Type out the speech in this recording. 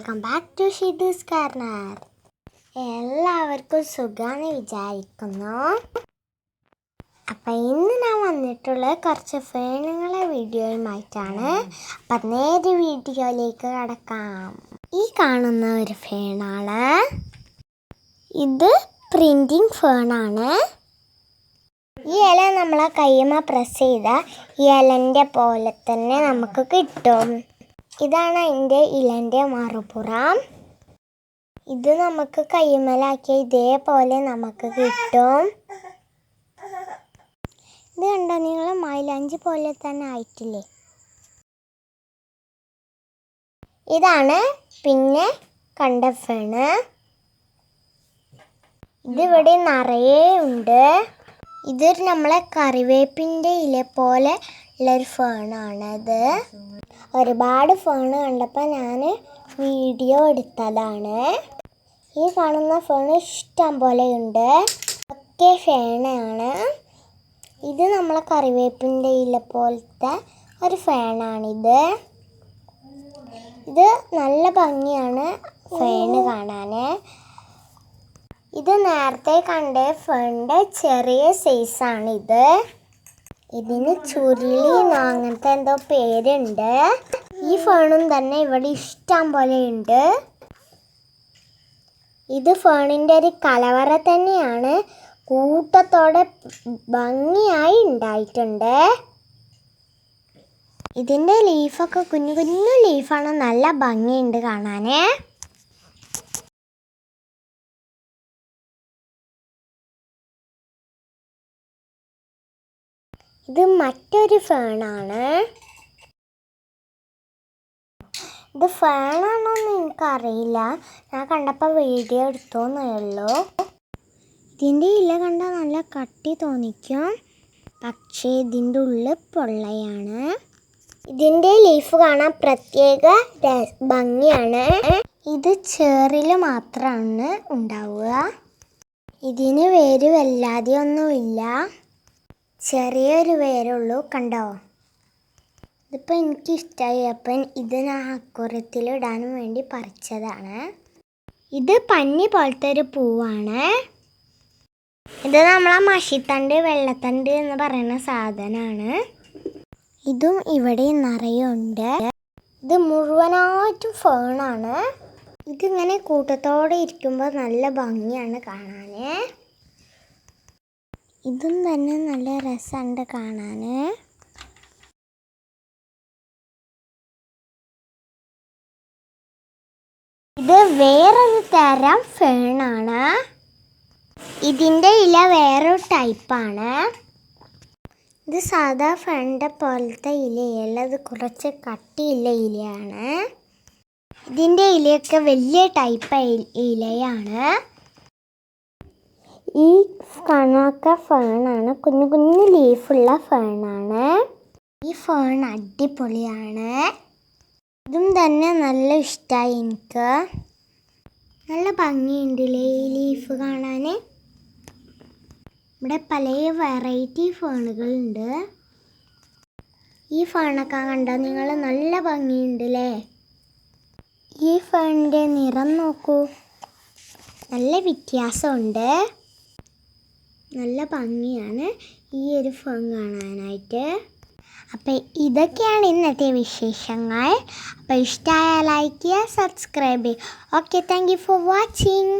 Welcome back to Shidu's corner. എല്ലാവർക്കും സുഖാന്ന് വിചാരിക്കുന്നു. അപ്പം ഇന്ന് ഞാൻ വന്നിട്ടുള്ളത് കുറച്ച് ഫേണുകളെ വീഡിയോയുമായിട്ടാണ്. അപ്പം നേരെ വീഡിയോയിലേക്ക് കടക്കാം. ഈ കാണുന്ന ഒരു ഫേണാണ്. ഇത് പ്രിൻറ്റിങ് ഫേണാണ്. ഈ ഇല നമ്മളെ കയ്യുമ്മ പ്രസ് ചെയ്താൽ ഈ ഇലൻ്റെ പോലെ തന്നെ നമുക്ക് കിട്ടും. ഇതാണ് അതിൻ്റെ ഇലൻ്റെ മറുപുറം. ഇത് നമുക്ക് കയ്യുമ്മലാക്കിയ ഇതേപോലെ നമുക്ക് കിട്ടും. ഇത് കണ്ടോ നിങ്ങൾ, മൈലാഞ്ചി പോലെ തന്നെ ആയിട്ടില്ലേ? ഇതാണ് പിന്നെ കണ്ട ഫേണ്. ഇതിവിടെ നിറയെ ഉണ്ട്. ഇതൊരു നമ്മളെ കറിവേപ്പിൻ്റെ ഇല പോലെ ഉള്ളൊരു ഫേണാണിത്. ഒരുപാട് ഫേണ് കണ്ടപ്പോൾ ഞാൻ വീഡിയോ എടുത്തതാണ്. ഈ കാണുന്ന ഫേണ് ഇഷ്ടം പോലെ ഉണ്ട്. ഒറ്റ ഫേണാണ്. ഇത് നമ്മളെ കറിവേപ്പിൻ്റെ ഇല പോലത്തെ ഒരു ഫേണാണിത്. ഇത് നല്ല ഭംഗിയാണ് ഫേണ് കാണാൻ. ഇത് നേരത്തെ കണ്ട ഫേണിൻ്റെ ചെറിയ സൈസാണിത്. ഇതിന് ചുരുളി അങ്ങനത്തെ എന്തോ പേരുണ്ട്. ഈ ഫേണും തന്നെ ഇവിടെ ഇഷ്ടം പോലെ ഉണ്ട്. ഇത് ഫേണിൻ്റെ ഒരു കലവറ തന്നെയാണ്. കൂട്ടത്തോടെ ഭംഗിയായി ഉണ്ടായിട്ടുണ്ട്. ഇതിൻ്റെ ലീഫൊക്കെ കുഞ്ഞു കുഞ്ഞു ലീഫാണ്. നല്ല ഭംഗിയുണ്ട് കാണാൻ. ഇത് മറ്റൊരു ഫേണാണ്. ഇത് ഫേണാണോന്ന് എനിക്കറിയില്ല. ഞാൻ കണ്ടപ്പോൾ വീഡിയോ എടുത്തോന്നേ ഉള്ളൂ. ഇതിൻ്റെ ഇല കണ്ടാൽ നല്ല കട്ടി തോന്നിക്കും, പക്ഷേ ഇതിൻ്റെ ഉള്ളിൽ പൊള്ളയാണ്. ഇതിൻ്റെ ലീഫ് കാണാൻ പ്രത്യേക ഭംഗിയാണ്. ഇത് ചേറിൽ മാത്രമാണ് ഉണ്ടാവുക. ഇതിന് വേര് വല്ലാതെ ഒന്നുമില്ല, ചെറിയൊരു വേരുള്ളൂ. കണ്ടോ? ഇതിപ്പോൾ എനിക്കിഷ്ടമായി. അപ്പം ഇത് ഞാൻ അക്കൂറത്തിൽ ഇടാനും വേണ്ടി പറിച്ചതാണ്. ഇത് പഞ്ഞി പോലത്തെ ഒരു പൂവാണ്. ഇത് നമ്മളെ മഷിത്തണ്ട്, വെള്ളത്തണ്ട് എന്ന് പറയുന്ന സാധനമാണ്. ഇതും ഇവിടെ നിറയുണ്ട്. ഇത് മുഴുവനായിട്ടും ഫേണാണ്. ഇതിങ്ങനെ കൂട്ടത്തോടെ ഇരിക്കുമ്പോൾ നല്ല ഭംഗിയാണ് കാണാൻ. ഇതും തന്നെ നല്ല രസമുണ്ട് കാണാൻ. ഇത് വേറൊരു തരം ഫേണാണ്. ഇതിൻ്റെ ഇല വേറൊരു ടൈപ്പാണ്. ഇത് സാധാ ഫേണിൻ്റെ പോലത്തെ ഇലയല്ല, ഇത് കുറച്ച് കട്ടിയുള്ള ഇലയാണ്. ഇതിൻ്റെ ഇലയൊക്കെ വലിയ ടൈപ്പ് ഇലയാണ്. ഈ കണക്ക ഫേണാണ്. കുഞ്ഞു കുഞ്ഞു ലീഫുള്ള ഫേണാണ്. ഈ ഫേൺ അടിപൊളിയാണ്. ഇതും തന്നെ നല്ല ഇഷ്ടമായി എനിക്ക്. നല്ല ഭംഗിയുണ്ടല്ലേ ഈ ലീഫ് കാണാൻ. ഇവിടെ പല വെറൈറ്റി ഫേണുകളുണ്ട്. ഈ ഫേണൊക്കെ കണ്ടാൽ നിങ്ങൾ നല്ല ഭംഗിയുണ്ടല്ലേ? ഈ ഫേണിൻ്റെ നിറം നോക്കൂ, നല്ല വ്യത്യാസമുണ്ട്. നല്ല ഭംഗിയാണ് ഈ ഒരു ഫേൺ കാണാനായിട്ട്. അപ്പം ഇതൊക്കെയാണ് ഇന്നത്തെ വിശേഷങ്ങൾ. അപ്പോൾ ഇഷ്ടമായ ലൈക്ക് ചെയ്യുക, സബ്സ്ക്രൈബ് ചെയ്യുക. Okay, thank you for watching.